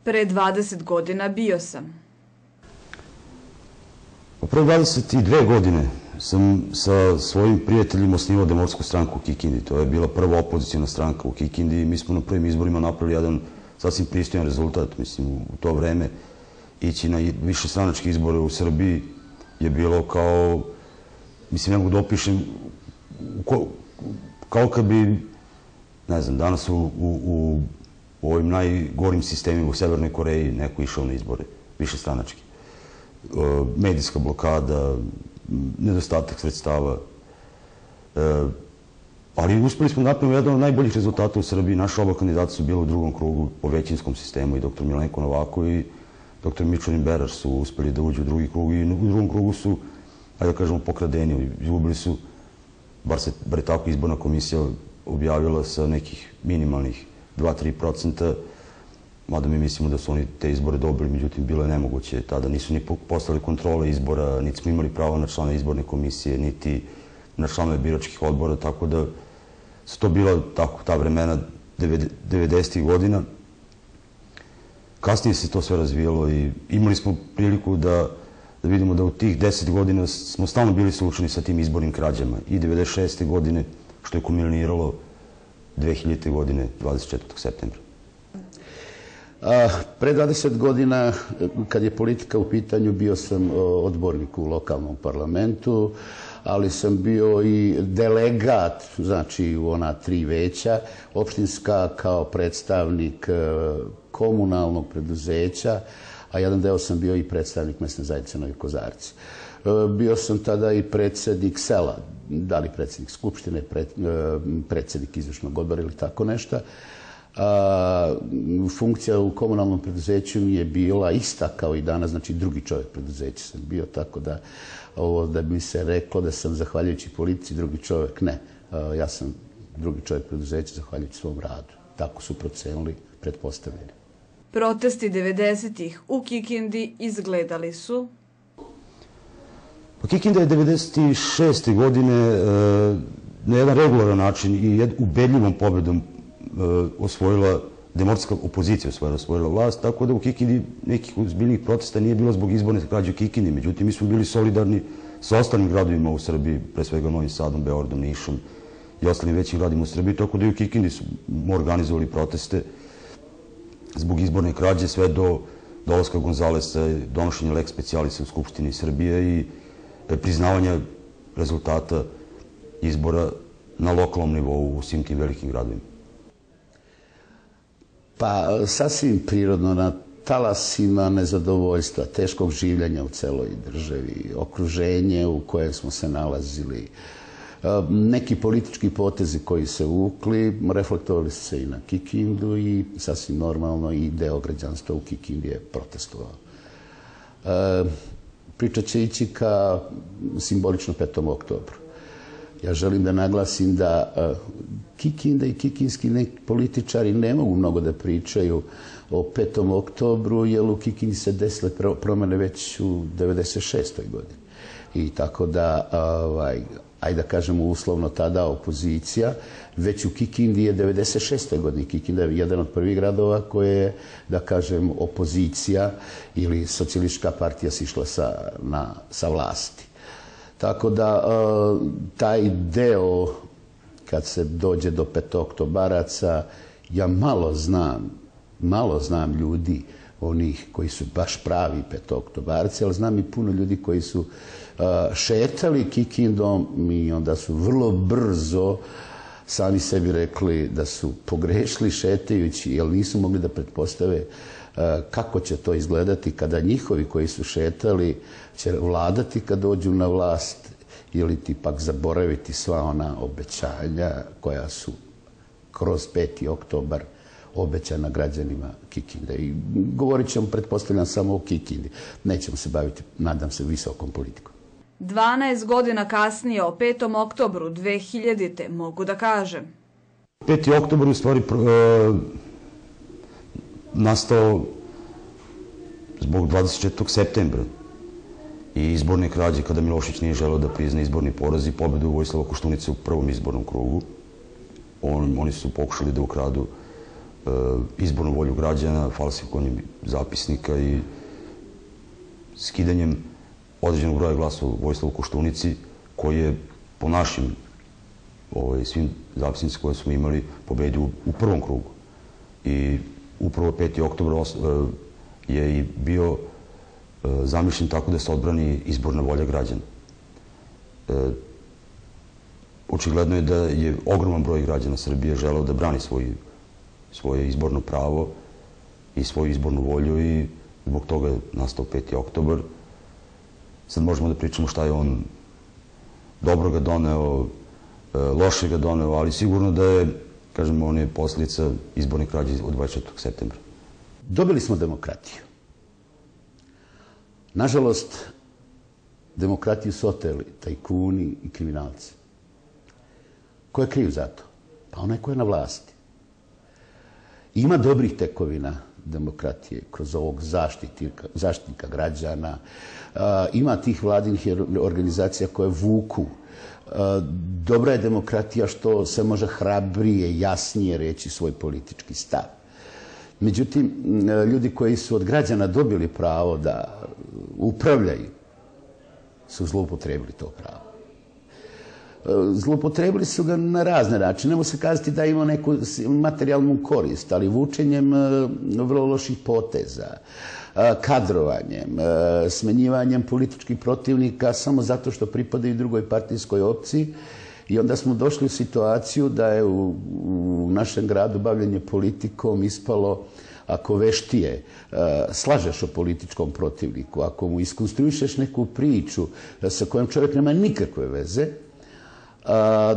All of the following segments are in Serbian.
Pre 20 godina bio sam. Pre 22 godine sam sa svojim prijateljima osnivao Demokratsku stranku u Kikindi. To je bila prva opozicijona stranka u Kikindi i mi smo na prvim izborima napravili jedan sasvim pristojan rezultat. Mislim, u to vreme ići na višestranačke izbore u Srbiji je bilo kao, mislim, ne mogu da opišem, kao kad bi, ne znam, danas u ovim najgorim sistemima u Severnoj Koreji neko išao na izbore, višestranački. Medijska blokada, nedostatak sredstava, ali uspeli smo napraviti jedan od najboljih rezultata u Srbiji. Naša oba kandidata su bila u drugom krugu po većinskom sistemu, i dr. Milenko Novako i dr. Mičurin Berar su uspeli da uđu u drugi krug i u drugom krugu su, ajde da kažemo, pokradeni. Izgubili su, bar je tako izborna komisija objavila, sa nekih minimalnih 2-3%, mada mi mislimo da su oni te izbore dobili, međutim bilo je nemoguće. Tada nisu ni postavili kontrole izbora, niti smo imali pravo na člana izborne komisije, niti na članove biračkih odbora, tako da su to bila ta vremena 90. godina. Kasnije se to sve razvijalo i imali smo priliku da vidimo da u tih 10 godina smo stalno bili suočeni sa tim izbornim krađama. I 96. godine, što je kulminiralo 2000. godine, 24. septembra. Pre 20 godina, kad je politika u pitanju, bio sam odbornik u lokalnom parlamentu, ali sam bio i delegat, znači u ona 3 veća, opštinska kao predstavnik komunalnog preduzeća, a jedan deo sam bio i predstavnik mesne zajednice Novi Kozarci. Bio sam tada i predsednik sela, da li predsednik skupštine, predsednik izvršnog odbora ili tako nešto. Funkcija u komunalnom preduzeću mi je bila ista kao i danas, znači drugi čovjek preduzeća sam bio, tako da ovo da bi se reklo da sam zahvaljujući policiji drugi čovjek, ne. Ja sam drugi čovjek preduzeća zahvaljujući svom radu. Tako su procenili, pretpostavljeni. Protesti 90-ih u Kikindi izgledali su? Pa Kikinda je 96. godine na jedan regularan način i ubedljivom pobedom osvojila, demokratska opozicija osvojila vlast, tako da u Kikindi nekih ozbiljnih protesta nije bilo zbog izborne krađe u Kikindi. Međutim, mi smo bili solidarni sa ostalim gradovima u Srbiji, pre svega Novim Sadom, Beogradom, Nišom i ostalim većim gradima u Srbiji, tako da i u Kikindi smo organizovali proteste zbog izborne krađe sve do dolaska Gonzalesa, donošenja lex specialisa u Skupštini Srbije i priznavanja rezultata izbora na lokalnom nivou u svim tim velikim gradovima. Pa sasvim prirodno, na talasima nezadovoljstva, teškog življenja u celoj državi, okruženje u kojem smo se nalazili, neki politički potezi koji se uvukli, reflektovali su se i na Kikindu i sasvim normalno i deo građanstva u Kikindi je protestovao. Priča će ići ka simbolično 5. oktobru. Ja želim da naglasim da Kikinda i kikinski političari ne mogu mnogo da pričaju o 5. oktobru, jer u Kikindi se desile promene već u 96. godini. I tako da, ajde da kažemo uslovno tada opozicija, već u Kikindi je 96. godini. Kikinda je jedan od prvih gradova koje je, da kažem, opozicija ili socijalistička partija sišla sa vlasti. Tako da, taj deo, kad se dođe do petoktobaraca, ja malo znam ljudi, onih koji su baš pravi petoktobarci, ali znam i puno ljudi koji su šetali Kikindom i onda su vrlo brzo sami sebi rekli da su pogrešili šetajući, jer nisu mogli da pretpostave kako će to izgledati kada njihovi koji su šetali će vladati kad dođu na vlast, ili ti pak zaboraviti sva ona obećanja koja su kroz 5. oktobar obećana građanima Kikinde. I govorit ćemo, pretpostavljam, samo o Kikindi. Nećemo se baviti, nadam se, visokom politikom. 12 godina kasnije, o 5. oktobru 2000. mogu da kažem. 5. oktobar u stvari nastao zbog 24. septembra i izborne krađe, kada Milošević nije želeo da prizna izborni poraz i pobedu Vojislava Koštunice u prvom izbornom krugu. Oni su pokušali da ukradu izbornu volju građana, falsifikovanjem zapisnika i skidanjem određenog broja glasova Vojislavu Koštunici, koji je po našim svim zapisnicima koje smo imali pobedio u prvom krugu. I upravo 5. oktobar je i bio zamišljen tako da se odbrani izborna volja građana. Očigledno je da je ogroman broj građana Srbije želeo da brani svoje izborno pravo i svoju izbornu volju i zbog toga je nastao 5. oktobar. Sad možemo da pričamo šta je on dobro ga doneo, loše ga doneo, ali sigurno da je, kažemo, on je posljedica izborne krađe od 24. septembra. Dobili smo demokratiju. Nažalost, demokratiju su oteli tajkuni i kriminalci. Ko je kriv za to? Pa onaj ko je na vlasti. Ima dobrih tekovina demokratije kroz ovog zaštitnika građana. Ima tih vladinih organizacija koje vuku. Dobra je demokratija što se može hrabrije, jasnije reći svoj politički stav. Međutim, ljudi koji su od građana dobili pravo da upravljaju su zloupotrebili to pravo. Zloupotrebili su ga na razne načine. Ne može se kazati da ima neku materijalnu korist, ali vučenjem vrlo loših poteza, kadrovanjem, smenjivanjem političkih protivnika samo zato što pripadaju drugoj partijskoj opciji. I onda smo došli u situaciju da je u našem gradu bavljenje politikom ispalo, ako veštije slažeš o političkom protivniku, ako mu iskonstruišeš neku priču sa kojom čovjek nema nikakve veze,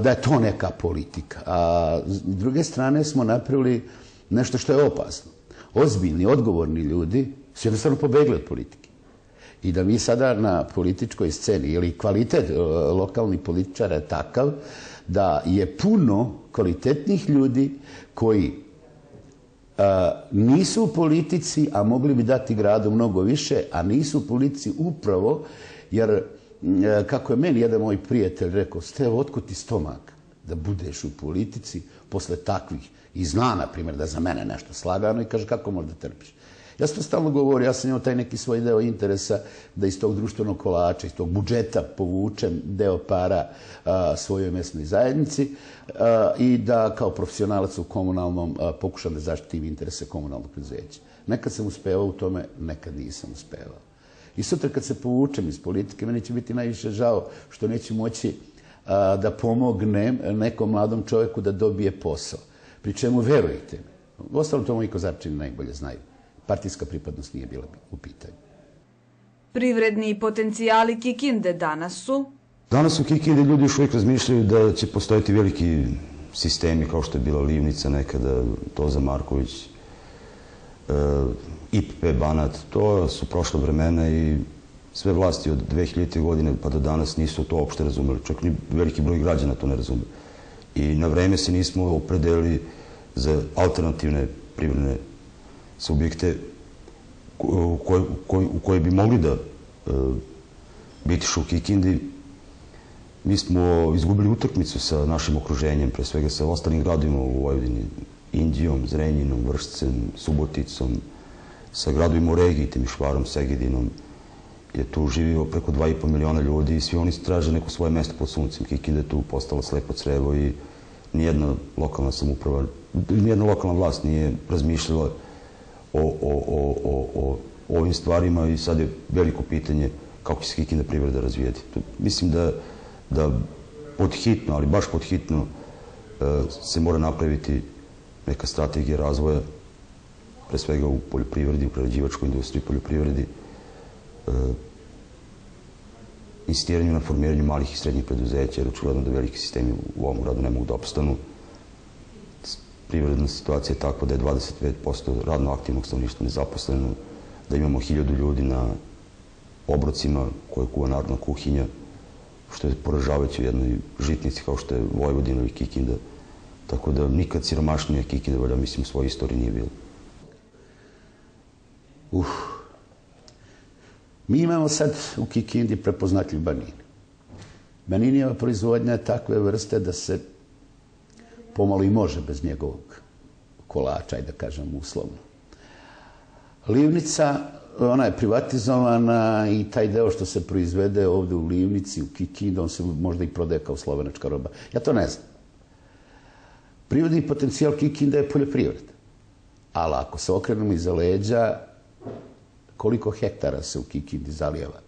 da je to neka politika. A s druge strane smo napravili nešto što je opasno. Ozbiljni, odgovorni ljudi su jednostavno pobegli od politike. I da mi sada na političkoj sceni, ili kvalitet lokalnih političara je takav da je puno kvalitetnih ljudi koji nisu u politici, a mogli bi dati gradu mnogo više, a nisu u politici upravo jer, kako je meni jedan moj prijatelj rekao, Stevo, otkud ti stomak da budeš u politici posle takvih? I zna, na primjer, da za mene nešto slagano i kaže, kako možda trpiš? Ja sam to stalno govorio, ja sam imao taj neki svoj deo interesa da iz tog društvenog kolača, iz tog budžeta povučem deo para svojoj mesnoj zajednici i da kao profesionalac u komunalnom pokušam da zaštitim interese komunalnog preduzeća. Nekad sam uspevao u tome, nekad nisam uspevao. I sutra kad se povučem iz politike, meni će biti najviše žao što neću moći da pomognem nekom mladom čovjeku da dobije posao. Pri čemu, verujte mi, ostalo to moji Kozarčini najbolje znaju, partijska pripadnost nije bila u pitanju. Privredni potencijali Kikinde danas su? Danas u Kikindi ljudi još uvijek razmišljaju da će postojati veliki sistemi kao što je bila Livnica nekada, Toza Marković, IPP Banat. To su prošle vremena i sve vlasti od 2000. godine pa do danas nisu to uopšte razumeli. Čak ni veliki broj građana to ne razume. I na vreme se nismo opredelili za alternativne privredne subjekte u koje bi mogli da bitišu u Kikindi. Mi smo izgubili utakmicu sa našim okruženjem, pre svega sa ostalim gradovima u Vojvodini, Inđijom, Zrenjinom, Vršcem, Suboticom, sa gradovima u regiji, Temišvarom, Segedinom. Je tu živio preko 2,5 miliona ljudi i svi oni traže neko svoje mesto pod suncem. Kikinda je tu postala slepo crevo i nijedna lokalna samouprava, nijedna lokalna vlast nije razmišljala o ovim stvarima i sad je veliko pitanje kako će se Kikinda privreda razvijeti. Mislim da pod hitno, ali baš pod hitno se mora napraviti neka strategija razvoja, pre svega u poljoprivredi, u prerađivačkoj industriji, poljoprivredi, insistiranju na formiranju malih i srednjih preduzeća, jer očigledno da veliki sistemi u ovom gradu ne mogu da opstanu. Privredna situacija je takva da je 25% radno aktivnog stanovništva nezaposleno, da imamo 1000 ljudi na obrocima koje kuva narodna kuhinja, što je poražavajuće u jednoj žitnici kao što je Vojvodina ili Kikinda. Tako da nikad siromašnije Kikinda, valjda, mislim, u svojoj istoriji nije bilo. Mi imamo sad u Kikindi prepoznatljiv banin. Baninijeva proizvodnja je takve vrste da se pomalo i može bez njegovog kolača, da kažem uslovno. Livnica, ona je privatizovana i taj deo što se proizvede ovde u Livnici, u Kikindi, on se možda i prodaje kao slovenačka roba. Ja to ne znam. Prirodni potencijal Kikinda je poljoprivreda. Ali ako se okrenemo iza leđa, koliko hektara se u Kikindi zalijeva?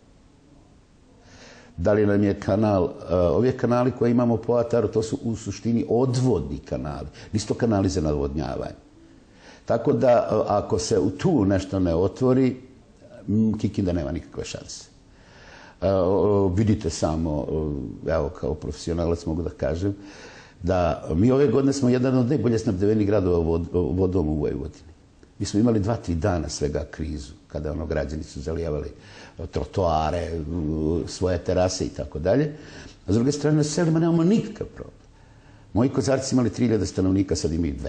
Da li nam je kanal, ovi kanali koje imamo po Ataru, to su u suštini odvodni kanali, nisu to kanali za navodnjavanje. Tako da ako se tu nešto ne otvori, Kikinda nema nikakve šanse. Vidite samo, evo kao profesionalac mogu da kažem, da mi ove godine smo jedan od najbolje snabdevenih gradova vodom u Vojvodini. Mi smo imali 2-3 dana svega krizu, kada građani su zalijevali trotoare, svoje terase i tako dalje. A s druge strane, na selima nemamo nikakav problem. Moji Kozarci imali 3000 stanovnika, sad imaju 2.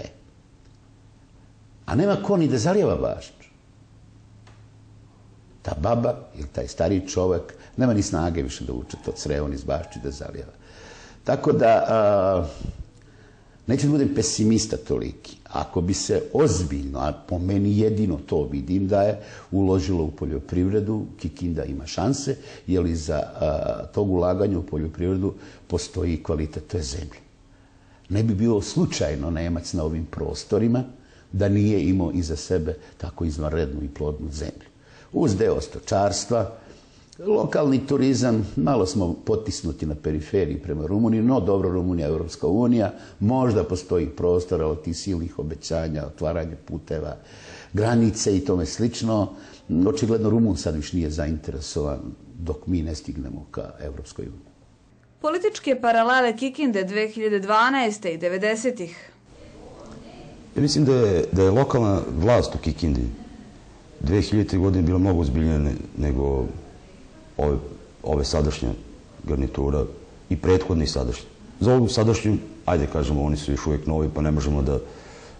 A nema ko ni da zalijeva bašču. Ta baba ili taj stariji čovek nema ni snage više da uče to crevo ni bašču da zalijeva. Tako da, neću da budem pesimista toliki. Ako bi se ozbiljno, a po meni jedino to vidim da je uložilo u poljoprivredu, Kikinda ima šanse, jer iza tog ulaganja u poljoprivredu postoji kvalitet te zemlje. Ne bi bio slučajno Nemac na ovim prostorima da nije imao iza sebe tako izvanrednu i plodnu zemlju. Uz deo stočarstva, lokalni turizam, malo smo potisnuti na periferiji prema Rumuniji, no dobro, Rumunija je Evropska unija, možda postoji prostora od tih silnih obećanja, otvaranja puteva, granice i tome slično. Očigledno Rumun sad više nije zainteresovan dok mi ne stignemo ka Evropskoj uniji. Političke paralele Kikinde 2012. i 90-ih. Ja mislim da je lokalna vlast u Kikindi 2000. godine bila mnogo ozbiljnija nego ove sadašnje garnitura i prethodne i sadašnje. Za ovu sadašnju, ajde kažemo, oni su još uvijek novi, pa ne možemo da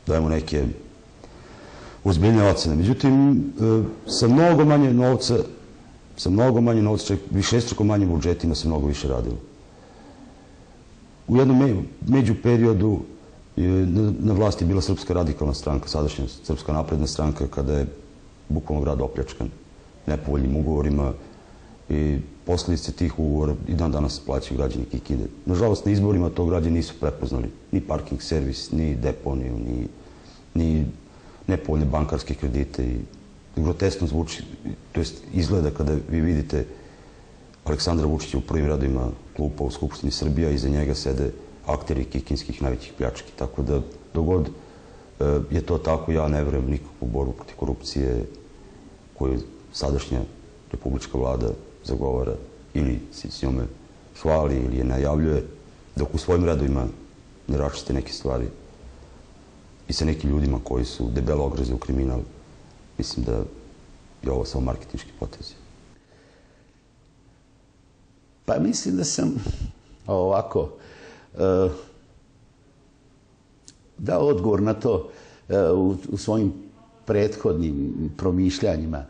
dajemo neke ozbiljne ocene. Međutim, sa mnogo manje novca, čak višestruko manje budžetima se mnogo više radilo. U jednom međuperiodu na vlasti je bila Srpska radikalna stranka, sadašnja Srpska napredna stranka, kada je bukvalno grad opljačkan nepovoljnim ugovorima i posljedice tih ugovora i dan danas plaćaju građani Kikinde. Nažalost, na izborima to građani nisu prepoznali. Ni parking servis, ni deponiju, ni nepovoljne bankarske kredite. I grotesno zvuči, to jest izgleda kada vi vidite Aleksandra Vučića u prvim radovima klupa u Skupštini Srbija, iza njega sede akteri kikinskih najvećih pljački. Tako da, dogod je to tako, ja ne verujem nikakvu borbu protiv korupcije koju sadašnja republička vlada zagovara ili se s njome hvali ili je najavljuje, dok u svojim redovima ne račiste neke stvari i sa nekim ljudima koji su debelo ogreze u kriminal. Mislim da je ovo samo marketinški potez. Pa mislim da sam ovako dao odgovor na to u svojim prethodnim promišljanjima.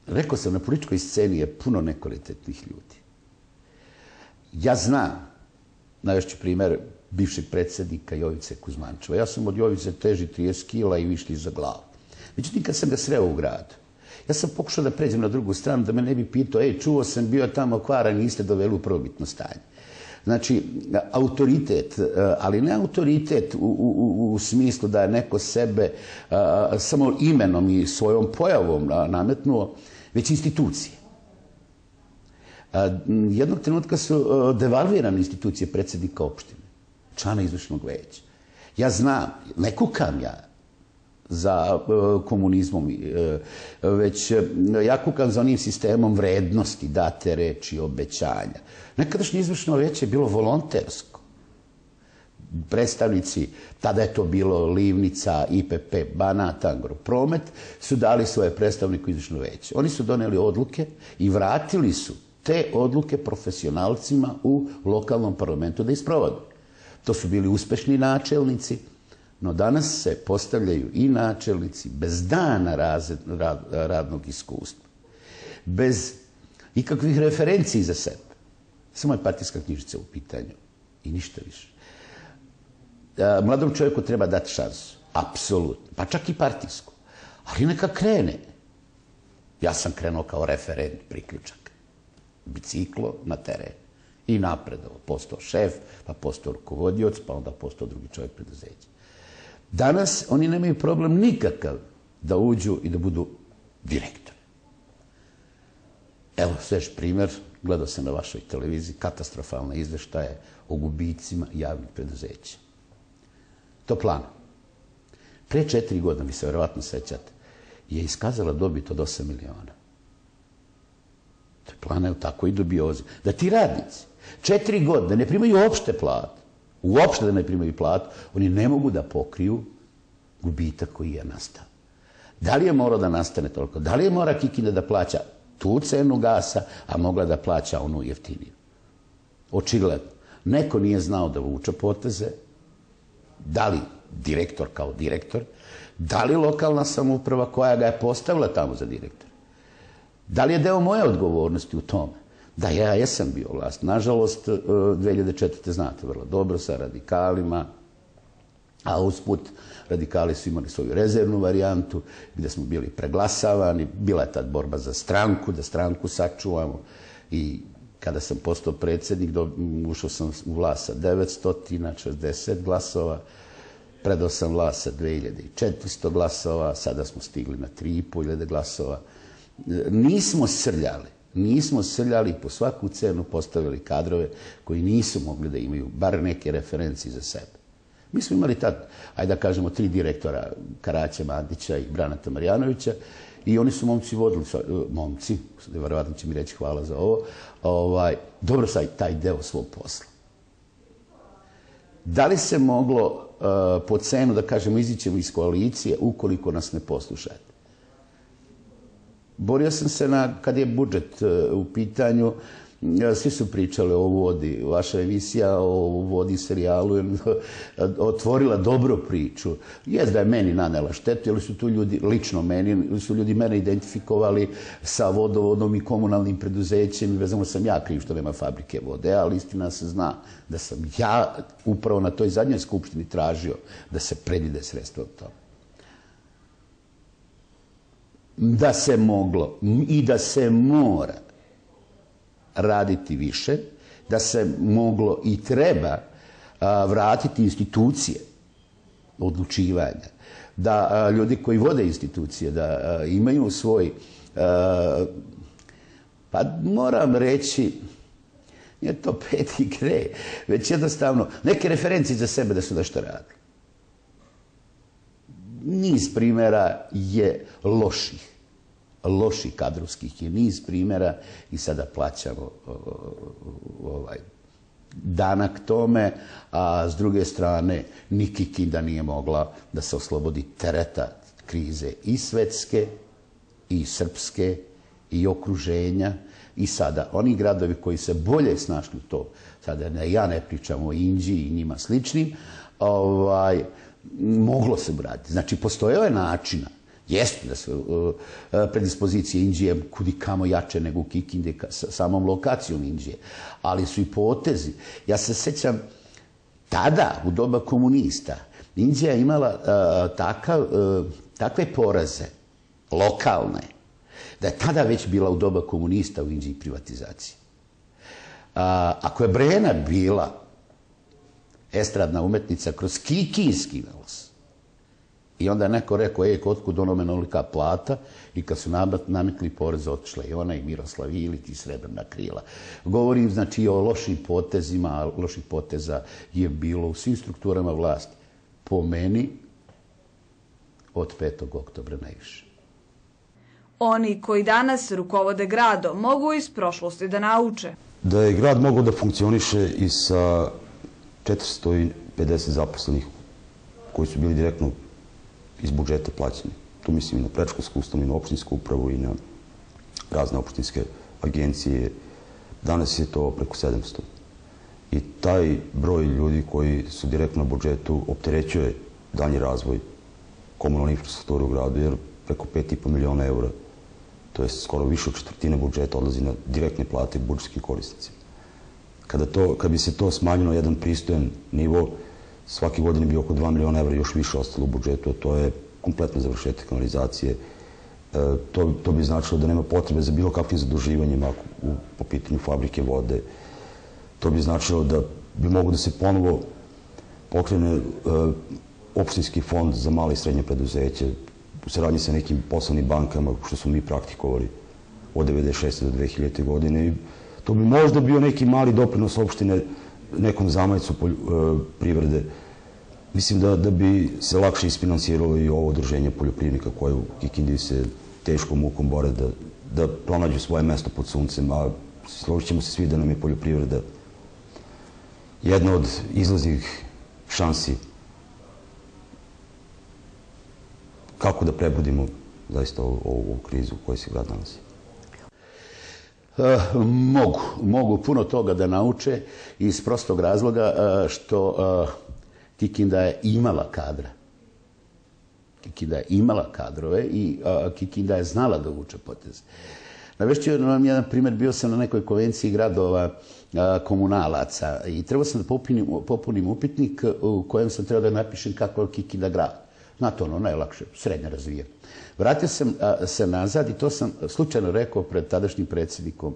Rekao sam, na političkoj sceni je puno nekvalitetnih ljudi. Ja znam, navešću primjer bivšeg predsjednika Jovice Kuzmančeva. Ja sam od Jovice teži 30 kila i višli za glavu. Međutim, kad sam ga sreo u gradu, ja sam pokušao da pređem na drugu stranu, da me ne bi pitao, čuo sam, bio tamo Kvara, niste doveli u prvobitno stanje. Znači, autoritet, ali ne autoritet u smislu da je neko sebe samo imenom i svojom pojavom nametnuo, već institucije. Jednog trenutka su devalvirane institucije predsjednika opštine, člana izvršnog veća. Ja znam, ne kukam ja za komunizmom, već ja kukam za onim sistemom vrednosti, date reči, obećanja. Nekadašnje izvršno veće je bilo volontersko. Predstavnici, tada je to bilo Livnica, IPP, Banat, Agropromet, su dali svoje predstavnike u izvršno veće. Oni su doneli odluke i vratili su te odluke profesionalcima u lokalnom parlamentu da isprovode. To su bili uspešni načelnici, no danas se postavljaju i načelnici bez dana radnog iskustva, bez ikakvih referenciji za sebe. Samo je partijska knjižica u pitanju i ništa više. Mladom čovjeku treba dati šansu, apsolutno, pa čak i partijsku, ali neka krene. Ja sam krenuo kao referent, priključak, biciklo na teren i napredovao, postao šef, pa postao rukovodioc, pa onda postao drugi čovjek preduzeća. Danas oni nemaju problem nikakav da uđu i da budu direktori. Evo, svež primjer, gledao sam na vašoj televiziji katastrofalne izveštaje o gubicima javnih preduzeća. Toplana. Pre 4 godine, vi se verovatno sećate, je iskazala dobit od 8 miliona. Toplana je u takvoj dubiozi. Da ti radnici 4 godine ne primaju uopšte platu, uopšte da ne primaju platu, oni ne mogu da pokriju gubitak koji je nastao. Da li je morao da nastane toliko? Da li je mora Kikinda da plaća tu cenu gasa, a mogla da plaća onu jeftiniju? Očigledno. Neko nije znao da vuče poteze, da li direktor kao direktor, da li lokalna samouprava koja ga je postavila tamo za direktor. Da li je deo moje odgovornosti u tome? Da, ja jesam bio vlast. Nažalost, 2004. znate vrlo dobro sa radikalima, a usput radikali su imali svoju rezervnu varijantu gdje smo bili preglasavani. Bila je tad borba za stranku, da stranku sačuvamo. I kada sam postao predsjednik, ušao sam u vlast sa 960 glasova, predao sam vlast sa 2400 glasova, sada smo stigli na 3500 glasova. Nismo srljali i po svaku cenu postavili kadrove koji nisu mogli da imaju bar neke referencije za sebe. Mi smo imali tad, ajde da kažemo, 3 direktora, Karaća, Mandića i Braneta Marjanovića, i oni su momci vodili, momci, verovatno će mi reći hvala za ovo, dobro sad taj deo svog posla. Da li se moglo po cenu, da kažemo, izićemo iz koalicije ukoliko nas ne poslušate? Borio sam se kad je budžet u pitanju, svi su pričali o vodi, vaša emisija o vodi serijalu je otvorila dobru priču. Jest da je meni nanela štetu, jer su tu ljudi, lično meni, su ljudi mene identifikovali sa vodovodom i komunalnim preduzećem i vezano sam ja kriv što nema fabrike vode, ali istina se zna da sam ja upravo na toj zadnjoj skupštini tražio da se predvide sredstva od toga. Da se moglo i da se mora raditi više, da se moglo i treba vratiti institucije odlučivanja, da ljudi koji vode institucije, da imaju svoj, pa moram reći, nije to peti gre, već jednostavno neke referencije za sebe da su nešto radili. Niz primjera je loših kadrovskih je niz primjera i sada plaćamo danak tome, a s druge strane ni Kikinda nije mogla da se oslobodi tereta krize i svetske, i srpske, i okruženja, i sada oni gradovi koji se bolje snašli to, sada ja ne pričam o Inđiji i njima sličnim, moglo se uraditi. Znači, postojao je načina. Jeste da su predispozicije Inđije kudikamo jače nego u Kikindi samom lokacijom Inđije, ali su i potezi. Ja se sećam, tada, u doba komunista, Inđija je imala takve poraze, lokalne, da je tada već bila u doba komunista u Inđiji privatizacija. Ako je Brena bila estradna umetnica kroz kikinski nos, i onda je neko rekao, otkud onome nolika plata, i kad su nametli porez, otišla i ona i Miroslav Ilić i Srebrna krila. Govorim, znači, o lošim potezima, a loših poteza je bilo u svim strukturama vlasti. Po meni, od 5. oktobra najviše. Oni koji danas rukovode gradom mogu iz prošlosti da nauče. Da je grad mogao da funkcioniše i sa 450 zaposlenih koji su bili direktno iz budžeta plaćeni. Tu mislim i na predškolsku ustanovu, i na opštinsku upravu, i na razne opštinske agencije. Danas je to preko 700. I taj broj ljudi koji su direktno na budžetu opterećuje dalji razvoj komunalne infrastrukture u gradu, jer preko 5,5 miliona eura, to je skoro više od četvrtine budžeta, odlazi na direktne plate budžetskim korisnicima. Kad bi se to smanjilo na jedan pristojan nivo, svake godine bi oko 2 miliona evra još više ostalo u budžetu, a to je kompletno završetak kanalizacije. To bi značilo da nema potrebe za bilo kakvim zaduživanjima po pitanju fabrike vode. To bi značilo da bi mogo da se ponovo pokrene opštinski fond za male i srednje preduzeće u saradnji sa nekim poslovnim bankama, što smo mi praktikovali od 1996. do 2000. godine. I to bi možda bio neki mali doprinos opštine nekom zamajcu privrede. Mislim da bi se lakše isfinansiralo i ovo udruženje poljoprivrednika koje u Kikindi se teškom mukom bore da pronađu svoje mesto pod suncem, a složit ćemo se svi da nam je poljoprivreda jedna od izlaznih šansi kako da prebudimo zaista ovu krizu u kojoj se grad nalazi. Mogu puno toga da nauče iz prostog razloga što Kikinda je imala kadra. Kikinda je imala kadrove i Kikinda je znala da vuče poteze. Navešću vam jedan primjer, bio sam na nekoj konvenciji gradova komunalaca i trebao sam da popunim upitnik u kojem sam trebao da napišem kako je Kikinda grad. Znate, ono najlakše, srednje razvijen. Vratio sam se nazad i to sam slučajno rekao pred tadašnjim predsjednikom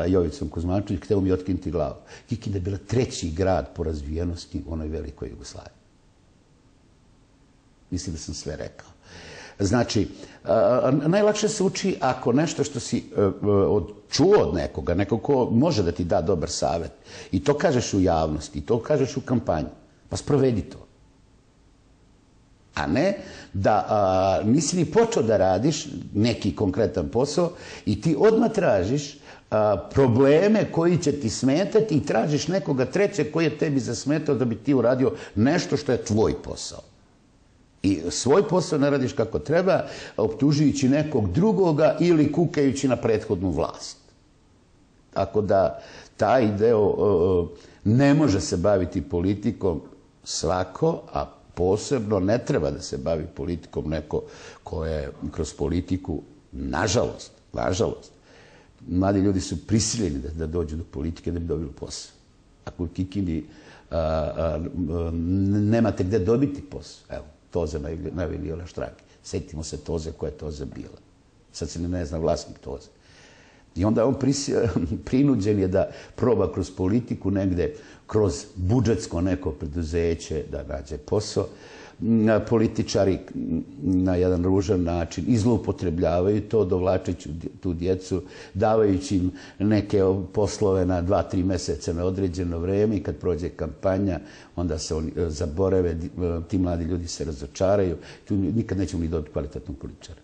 Jovicom Kuzmančević, hteo mi otkinuti glavu. Kikinda je bila 3. grad po razvijenosti u onoj velikoj Jugoslaviji. Mislim da sam sve rekao. Znači, najlakše se uči ako nešto što si čuo od nekoga, neko ko može da ti da dobar savjet, i to kažeš u javnosti, i to kažeš u kampanji, pa sprovedi to. A ne da nisi ni počeo da radiš neki konkretan posao i ti odmah tražiš probleme koji će ti smetati i tražiš nekoga trećeg koji je tebi zasmetao da bi ti uradio nešto što je tvoj posao. I svoj posao ne radiš kako treba, optužujući nekog drugoga ili kukajući na prethodnu vlast. Tako da taj deo ne može se baviti politikom svako, a posebno ne treba da se bavi politikom neko ko je kroz politiku, nažalost, mladi ljudi su prisiljeni da dođu do politike da bi dobili posao. Ako u Kikindi nemate gde dobiti posao, evo, Toza najavili Jola Štrake. Sjetimo se Toze koja je Toza bila. Sad se ne zna vlasnik Toze. I onda on prinuđen je da proba kroz politiku negde, kroz budžetsko neko preduzeće da nađe posao. Političari na jedan ružan način izloupotrebljavaju to, dovlačeći tu djecu, davajući im neke poslove na 2-3 meseca na određeno vreme i kad prođe kampanja, onda se oni zaborave, ti mladi ljudi se razočaraju, tu nikad nećemo ni dobiti kvalitetnog političara.